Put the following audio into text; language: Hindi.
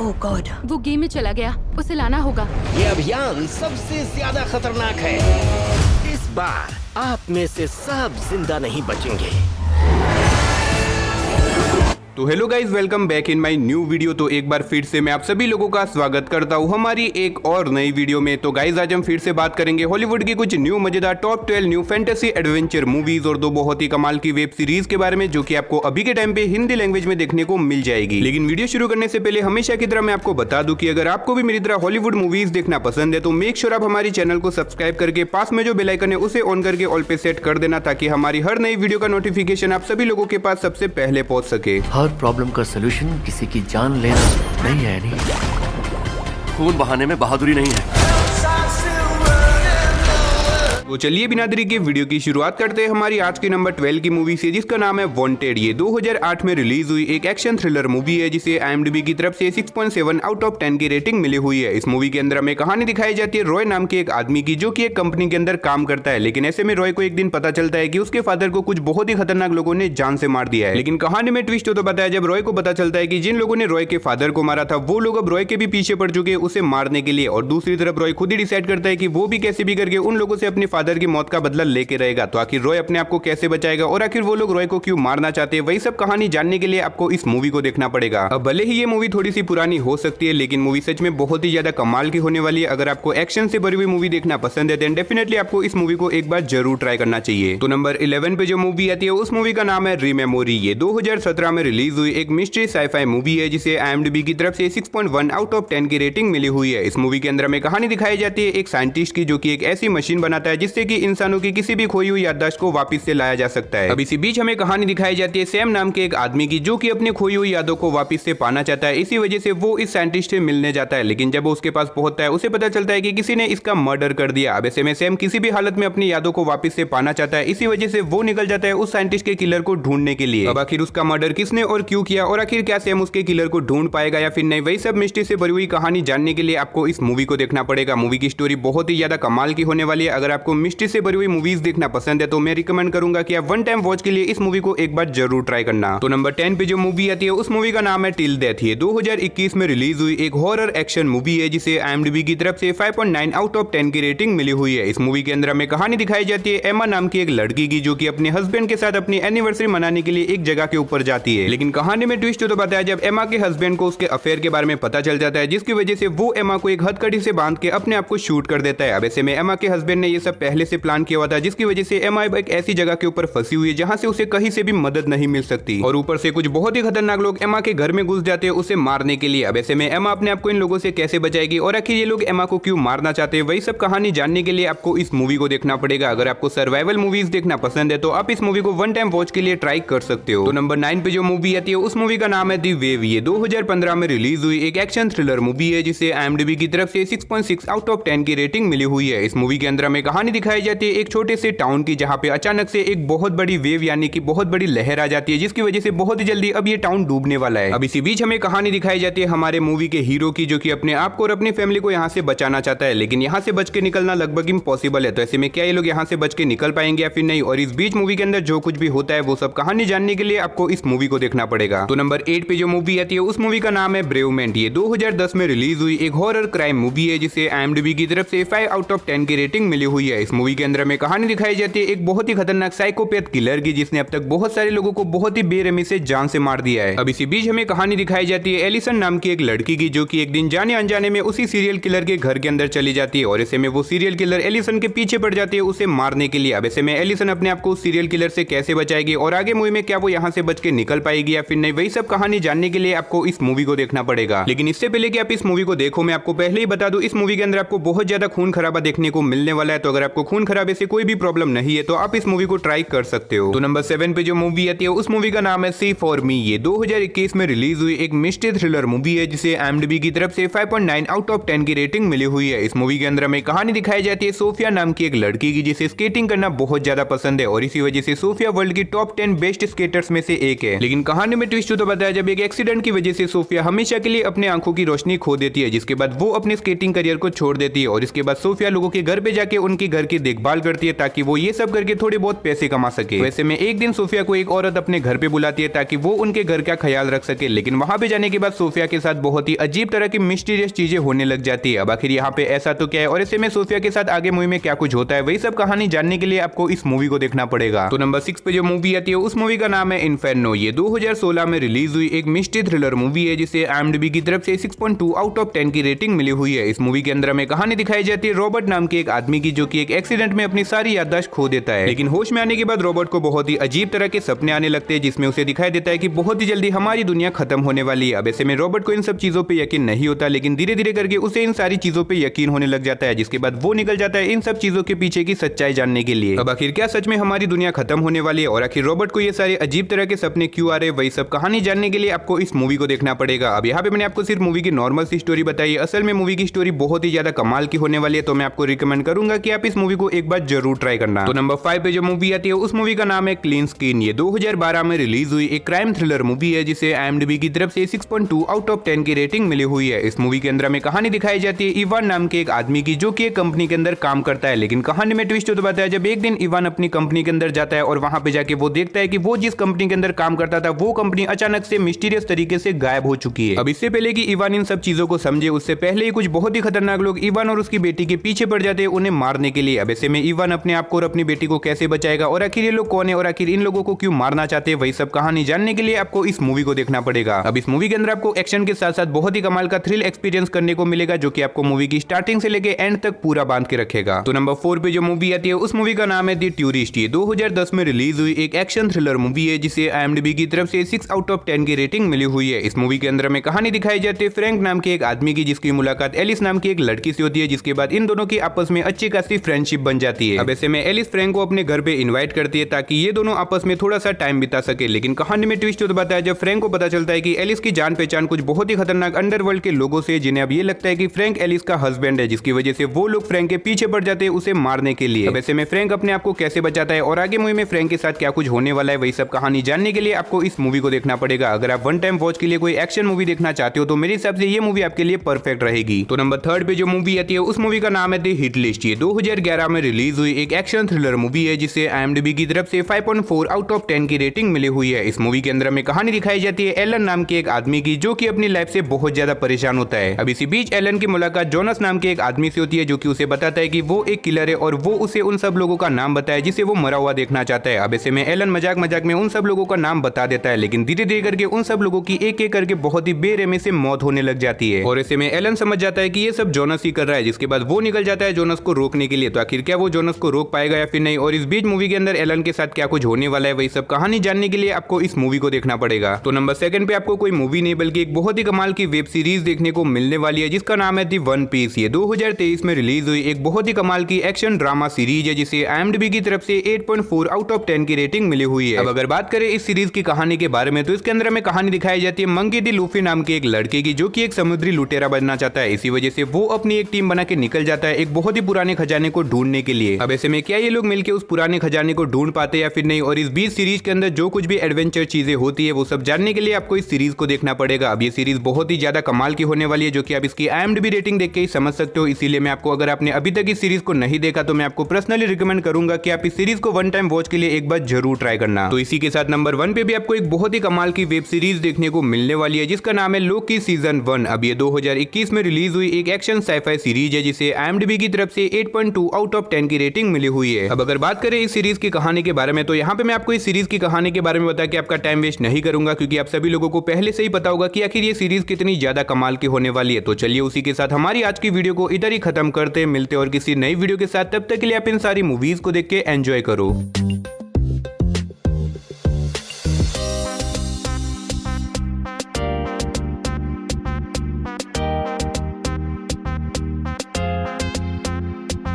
ओह गॉड, वो गेम में चला गया, उसे लाना होगा। ये अभियान सबसे ज्यादा खतरनाक है। इस बार आप में से सब जिंदा नहीं बचेंगे। तो hello guys, welcome back in my new video. तो एक बार फिर से मैं आप सभी लोगों का स्वागत करता हूं हमारी एक और नई वीडियो में। तो गाइज आज हम फिर से बात करेंगे हॉलीवुड की कुछ न्यू मजेदार top 12 new fantasy adventure movies और दो बहुत ही कमाल की वेब सीरीज के बारे में, जो कि आपको अभी के टाइम पे हिंदी लैंग्वेज में देखने को मिल जाएगी। लेकिन वीडियो शुरू करने से पहले हमेशा की तरह मैं आपको बता दूं कि अगर आपको भी मेरी तरह हॉलीवुड मूवीज देखना पसंद है तो मेक श्योर आप हमारी चैनल को सब्सक्राइब करके पास में जो बेल आइकन है उसे ऑन करके ऑल पे सेट कर देना, ताकि हमारी हर नई वीडियो का नोटिफिकेशन आप सभी लोगों के पास सबसे पहले पहुंच सके। हर प्रॉब्लम का सोल्यूशन किसी की जान लेना नहीं है। नहीं, खून बहाने में बहादुरी नहीं है। तो चलिए बिना देरी के वीडियो की शुरुआत करते हैं हमारी आज की नंबर 12 की मूवी से, जिसका नाम है वांटेड। ये 2008 में रिलीज हुई एक एक्शन थ्रिलर मूवी है, जिसे IMDb की तरफ से 6.7 आउट ऑफ 10 की रेटिंग मिली हुई है। इस मूवी के अंदर हमें कहानी दिखाई जाती है रॉय नाम के एक आदमी की, जो कि एक कंपनी के अंदर काम करता है। लेकिन ऐसे में रॉय को एक दिन पता चलता है कि उसके फादर को कुछ बहुत ही खतरनाक लोगों ने जान से मार दिया है। लेकिन कहानी में ट्विस्ट तो बताया जब रॉय को पता चलता है कि जिन लोगों ने रॉय के फादर को मारा था वो लोग अब रॉय के भी पीछे पड़ चुके हैं उसे मारने के लिए। और दूसरी तरफ रॉय खुद ही डिसाइड करता है कि वो भी कैसे भी करके उन लोगों से अपने फादर की मौत का बदला लेके रहेगा। तो आखिर रॉय अपने आप को कैसे बचाएगा और आखिर वो लोग रॉय को क्यों मारना चाहते हैं, वही सब कहानी जानने के लिए आपको इस मूवी को देखना पड़ेगा। अब भले ही ये मूवी थोड़ी सी पुरानी हो सकती है, लेकिन मूवी सच में बहुत ही ज्यादा कमाल की होने वाली है। अगर आपको एक्शन से भरी हुई मूवी देखना पसंद है देन डेफिनेटली आपको इस मूवी को एक बार जरूर ट्राई करना चाहिए। तो नंबर 11 पे जो मूवी आती है उस मूवी का नाम है रीमेमोरी। ये 2017 में रिलीज हुई एक मिस्ट्री साइफाई मूवी है, जिसे IMDb की तरफ से 6.1 आउट ऑफ 10 की रेटिंग मिली हुई है। इस मूवी के अंदर हमें कहानी दिखाई जाती है एक साइंटिस्ट की, जो कि एक ऐसी मशीन बनाता है जिससे कि इंसानों की किसी भी खोई हुई याददाश्त को वापस से लाया जा सकता है। अब इसी बीच हमें कहानी दिखाई जाती है सैम नाम के एक आदमी की, जो कि अपनी खोई हुई यादों को वापस से पाना चाहता है। इसी वजह से वो इस साइंटिस्ट से मिलने जाता है। लेकिन जब वो उसके पास पहुंचता है उसे पता चलता है कि किसी ने इसका मर्डर कर दिया। अब ऐसे में सैम किसी भी हालत में अपनी यादों को वापस से पाना चाहता है। इसी वजह से वो निकल जाता है उस साइंटिस्ट के किलर को ढूंढने के लिए। अब आखिर उसका मर्डर किसने और क्यों किया, और आखिर क्या सैम उसके किलर को ढूंढ पाएगा या फिर नहीं, वही सब मिस्ट्री से भरी हुई कहानी जानने के लिए आपको इस मूवी को देखना पड़ेगा। मूवी की स्टोरी बहुत ही ज्यादा कमाल की होने वाली है। अगर आपको मिस्ट्री से भरी हुई मूवीज देखना पसंद है तो मैं रिकमेंड करूंगा कि आप वन टाइम वॉच के लिए इस मूवी को एक बार जरूर ट्राई करना। तो नंबर 10 पे जो मूवी आती है उस मूवी का नाम है टिल डेथ। ये 2021 में रिलीज हुई एक हॉरर एक्शन मूवी है, जिसे IMDb की तरफ से 5.9 आउट ऑफ 10 की रेटिंग मिली हुई है। इस मूवी के अंदर हमें कहानी दिखाई जाती है एमा नाम की एक लड़की की, जो कि अपने हस्बैंड के साथ अपनी एनिवर्सरी मनाने के लिए एक जगह के ऊपर जाती है। लेकिन कहानी में ट्विस्ट तो बताया जब एमा के हस्बैंड को उसके अफेयर के बारे में पता चल जाता है, जिसकी वजह से वो एमा को एक हथकड़ी से बांध के अपने आप को शूट कर देता है। अब ऐसे में एमा के हस्बैंड ने ये सब पहले से प्लान किया हुआ था, जिसकी वजह से एमा एक ऐसी जगह के ऊपर फंसी हुई है जहां से उसे कहीं से भी मदद नहीं मिल सकती। और ऊपर से कुछ बहुत ही खतरनाक लोग एमा के घर में घुस जाते हैं उसे मारने के लिए। अब ऐसे में एमा अपने आप को इन लोगों से कैसे बचाएगी और आखिर ये लोग एमा को क्यों मारना चाहते हैं, वही सब कहानी जानने के लिए आपको इस मूवी को देखना पड़ेगा। अगर आपको सर्वाइवल मूवीज देखना पसंद है तो आप इस मूवी को वन टाइम वॉच के लिए ट्राई कर सकते हो। तो नंबर 9 पे जो मूवी आती है उस मूवी का नाम है दी वेव। ये 2015 में रिलीज हुई एक एक्शन थ्रिलर मूवी है, जिसे IMDb की तरफ से 6.6 आउट ऑफ 10 की रेटिंग मिली हुई है। इस मूवी के अंदर हमें कहानी दिखाई जाती है एक छोटे से टाउन की, जहाँ पे अचानक से एक बहुत बड़ी वेव यानी कि बहुत बड़ी लहर आ जाती है, जिसकी वजह से बहुत ही जल्दी अब ये टाउन डूबने वाला है। अब इसी बीच हमें कहानी दिखाई जाती है हमारे मूवी के हीरो की, जो कि अपने आप को और अपनी फैमिली को यहाँ से बचाना चाहता है। लेकिन यहाँ से बच के निकलना लगभग इम्पॉसिबल है। तो ऐसे में क्या ये लोग यहाँ से बच के निकल पाएंगे या फिर नहीं, और इस बीच मूवी के अंदर जो कुछ भी होता है वो सब कहानी जानने के लिए आपको इस मूवी को देखना पड़ेगा। तो नंबर 8 पे जो मूवी आती है उस मूवी का नाम है ब्रेवमेंट। ये 2010 में रिलीज हुई एक हॉरर क्राइम मूवी है, जिसे IMDb की तरफ से 5 आउट ऑफ 10 की रेटिंग मिली हुई है। इस मूवी के अंदर हमें कहानी दिखाई जाती है एक बहुत ही खतरनाक साइकोपैथ किलर की, जिसने अब तक बहुत सारे लोगों को बहुत ही बेरहमी से जान से मार दिया है। अब इसी बीच हमें कहानी दिखाई जाती है एलिसन नाम की एक लड़की की, जो कि एक दिन जाने अनजाने में उसी सीरियल किलर के घर के अंदर चली जाती है। और ऐसे में वो सीरियल किलर एलिसन के पीछे पड़ जाती है उसे मारने के लिए। अब ऐसे में एलिसन अपने आप को उस सीरियल किलर से कैसे बचाएगी और आगे मूवी में क्या वो यहाँ से बच के निकल पाएगी या फिर नहीं, वही सब कहानी जानने के लिए आपको इस मूवी को देखना पड़ेगा। लेकिन इससे पहले कि आप इस मूवी को देखो, मैं आपको पहले ही बता दूं इस मूवी के अंदर आपको बहुत ज्यादा खून खराबा देखने को मिलने वाला है। तो अगर आपको खून खराबे से कोई भी प्रॉब्लम नहीं है तो आप इस मूवी को ट्राई कर सकते हो। तो नंबर 7 पे जो मूवी आती है उस मूवी का नाम है सी फॉर मी। ये 2021 में रिलीज हुई एक मिस्ट्री थ्रिलर मूवी है, जिसे IMDb की तरफ से 5.9 आउट ऑफ 10 की रेटिंग मिली हुई है। इस मूवी के अंदर हमें कहानी दिखाई जाती है सोफिया नाम की एक लड़की की, जिसे स्केटिंग करना बहुत ज्यादा पसंद है और इसी वजह से सोफिया वर्ल्ड की टॉप 10 बेस्ट स्केटर्स में से एक है। लेकिन कहानी में ट्विस्ट तो बताया जब एक एक्सीडेंट की वजह से सोफिया हमेशा के लिए अपने आंखों की रोशनी खो देती है, जिसके बाद वो अपने स्केटिंग करियर को छोड़ देती है। और इसके बाद सोफिया लोगों के घर पे जाके उनकी घर घर की देखभाल करती है ताकि वो ये सब करके थोड़े बहुत पैसे कमा सके। वैसे में एक दिन सोफिया को एक औरत अपने घर पे बुलाती है ताकि वो उनके घर का ख्याल रख सके, लेकिन वहां पे जाने के बाद सोफिया के साथ बहुत ही अजीब तरह की मिस्टीरियस चीजें होने लग जाती है। अब आखिर यहाँ पे ऐसा तो क्या है और ऐसे में सोफिया के साथ आगे मूवी में क्या कुछ होता है, वही सब कहानी जानने के लिए आपको इस मूवी को देखना पड़ेगा। तो नंबर 6 पे जो मूवी आती है उस मूवी का नाम है इन्फेर्नो। ये 2016 में रिलीज हुई एक मिस्ट्री थ्रिलर मूवी है जिसे IMDb की तरफ से 6.2 आउट ऑफ 10 की रेटिंग मिली हुई है। इस मूवी के अंदर हमें कहानी दिखाई जाती है रॉबर्ट नाम के एक आदमी की, जो कि एक एक्सीडेंट में अपनी सारी याददाश्त खो देता है, लेकिन होश में आने के बाद रॉबर्ट को बहुत ही अजीब तरह के सपने आने लगते हैं जिसमें उसे दिखाई देता है कि बहुत ही जल्दी हमारी दुनिया खत्म होने वाली है। अब ऐसे में रॉबर्ट को इन सब चीजों पे यकीन नहीं होता, लेकिन धीरे धीरे करके उसे इन सारी चीजों पे यकीन होने लग जाता है, जिसके बाद वो निकल जाता है इन सब चीजों के पीछे की सच्चाई जानने के लिए। अब आखिर क्या सच में हमारी दुनिया खत्म होने वाली है और आखिर रॉबर्ट को ये सारे अजीब तरह के सपने क्यों आ रहे हैं, वही सब कहानी जानने के लिए आपको इस मूवी को देखना पड़ेगा। अब यहाँ पे मैंने आपको सिर्फ मूवी की नॉर्मल सी स्टोरी बताई, असल में मूवी की स्टोरी बहुत ही ज्यादा कमाल की होने वाली है, तो मैं आपको रिकमेंड करूंगा कि आप इस मूवी को एक बार जरूर ट्राई करना। तो नंबर 5 पे जो मूवी आती है उस मूवी का नाम है क्लीन स्किन। ये 2012 में रिलीज हुई एक क्राइम थ्रिलर मूवी है जिसे IMDb की तरफ से 6.2 आउट ऑफ 10 की रेटिंग मिली हुई है। इस मूवी के अंदर हमें कहानी दिखाई जाती है इवान नाम के एक आदमी की, जो कि एक कंपनी के अंदर काम करता है, लेकिन कहानी में ट्विस्ट तो बताया जब एक दिन इवान अपनी कंपनी के अंदर जाता है और वहां पे जाके वो देखता है कि वो जिस कंपनी के अंदर काम करता था वो कंपनी अचानक से मिस्टीरियस तरीके से गायब हो चुकी है। अब इससे पहले कि इवान इन सब चीजों को समझे उससे पहले ही कुछ बहुत ही खतरनाक लोग इवान और उसकी बेटी के पीछे पड़ जाते हैं उन्हें मारने के लिए। अब ऐसे में इवान अपने आप को और अपनी बेटी को कैसे बचाएगा और आखिर ये लोग कौन है और आखिर इन लोगों को क्यों मारना चाहते हैं, वही सब कहानी जानने के लिए आपको इस मूवी को देखना पड़ेगा। अब इस मूवी के अंदर आपको एक्शन के साथ साथ बहुत ही कमाल का थ्रिल एक्सपीरियंस करने को मिलेगा, जो कि आपको मूवी की स्टार्टिंग से लेके एंड तक पूरा बांध के रखेगा। तो नंबर 4 पे जो मूवी आती है उस मूवी का नाम है द टूरिस्ट। ये 2010 में रिलीज हुई एक एक्शन थ्रिलर मूवी है जिसे IMDb की तरफ से 6 आउट ऑफ 10 की रेटिंग मिली हुई है। इस मूवी के अंदर हमें कहानी दिखाई जाती है फ्रैंक नाम के एक आदमी की, जिसकी मुलाकात एलिस नाम की एक लड़की से होती है, जिसके बाद इन दोनों की आपस में अच्छी खासी फ्रेंडशिप बन जाती है। अब ऐसे में एलिस फ्रैंक को अपने घर पे इनवाइट करती है ताकि ये दोनों आपस में थोड़ा सा टाइम बिता सके, लेकिन कहानी में ट्विस्ट तो बताया जब फ्रैंक को पता चलता है कि एलिस की जान पहचान कुछ बहुत ही खतरनाक अंडरवर्ल्ड के लोगों से, जिन्हें अब ये लगता है कि फ्रैंक एलिस का हस्बैंड है, जिसकी वजह से वो लोग फ्रैंक के पीछे पड़ जाते हैं उसे मारने के लिए। अब ऐसे में फ्रैंक अपने आप को कैसे बचाता है और आगे मूवी में फ्रैंक के साथ क्या कुछ होने वाला है, वही सब कहानी जानने के लिए आपको इस मूवी को देखना पड़ेगा। अगर आप वन टाइम वॉच के लिए कोई एक्शन मूवी देखना चाहते हो तो मेरे हिसाब से ये मूवी आपके लिए परफेक्ट रहेगी। तो नंबर 3 पे जो मूवी आती है उस मूवी का नाम है द हिट लिस्ट। ये 2011 में रिलीज हुई एक एक्शन थ्रिलर मूवी है जिसे IMDb की तरफ से 5.4 आउट ऑफ 10 की रेटिंग मिली हुई है। इस मूवी के अंदर हमें कहानी दिखाई जाती है एलन नाम के एक आदमी की, जो कि अपनी लाइफ से बहुत ज्यादा परेशान होता है। अब इसी बीच एलन की मुलाकात जोनस नाम के एक आदमी से होती है, जो कि उसे बताता है कि वो एक किलर है और वो उसे उन सब लोगों का नाम बताया जिसे वो मरा हुआ देखना चाहता है। अब ऐसे में एलन मजाक मजाक में उन सब लोगों का नाम बता देता है, लेकिन धीरे धीरे करके उन सब लोगों की एक एक करके बहुत ही बेरहमी से मौत होने लग जाती है और ऐसे में एलन समझ जाता है कि ये सब जोनस ही कर रहा है, जिसके बाद वो निकल जाता है जोनस को रोकने के लिए। तो आखिर क्या वो जोनस को रोक पाएगा या फिर नहीं, और इस बीच मूवी के अंदर एलन के साथ क्या कुछ होने वाला है, वही सब कहानी जानने के लिए आपको इस मूवी को देखना पड़ेगा। तो नंबर 2 पे आपको कोई मूवी नहीं बल्कि एक बहुत ही कमाल की वेब सीरीज देखने को मिलने वाली है जिसका नाम है दी वन पीस। ये 2023 में रिलीज हुई एक बहुत ही कमाल की एक्शन ड्रामा सीरीज है जिसे IMDb की तरफ से 8.4 आउट ऑफ 10 की रेटिंग मिली हुई है। अब अगर बात करें इस सीरीज की कहानी के बारे में तो इसके अंदर हमें कहानी दिखाई जाती है मंकी डी लूफी नाम के एक लड़के की, जो कि एक समुद्री लुटेरा बनना चाहता है। इसी वजह से वो अपनी एक टीम बना के निकल जाता है एक बहुत ही पुराने खजाने को ढूंढने के लिए। अब ऐसे में क्या ये लोग मिलकर उस पुराने खजाने को ढूंढ पाते या फिर नहीं, और इस बीच सीरीज के अंदर जो कुछ भी एडवेंचर चीजें होती है वो सब जानने के लिए आपको इस सीरीज को देखना पड़ेगा। अब ये सीरीज बहुत ही ज्यादा कमाल की होने वाली है, जो कि आप इसकी IMDb रेटिंग देख के ही समझ सकते हो। इसीलिए मैं आपको, अगर आपने अभी तक इस सीरीज को नहीं देखा तो मैं आपको पर्सनली रिकमेंड करूंगा कि आप इस सीरीज को वन टाइम वॉच के लिए एक बार जरूर ट्राई करना। तो इसी के साथ नंबर 1 पे भी आपको एक बहुत ही कमाल की वेब सीरीज देखने को मिलने वाली है जिसका नाम है लोकी सीजन 1। अब ये 2021 में रिलीज हुई एक एक्शन साइफाई सीरीज है जिसे IMDb की तरफ से 8.2 आउट ऑफ 10 की रेटिंग मिली हुई है। अब अगर बात करें इस सीरीज की कहानी के बारे में तो यहाँ पे मैं आपको इस सीरीज की कहानी के बारे में बता के आपका टाइम वेस्ट नहीं करूंगा, क्योंकि आप सभी लोगों को पहले से ही पता होगा कि आखिर ये सीरीज कितनी ज्यादा कमाल की होने वाली है। तो चलिए उसी के साथ हमारी आज की वीडियो को इधर ही खत्म करते मिलते और किसी नई वीडियो के साथ। तब तक के लिए आप इन सारी मूवीज को देख के एंजॉय करो।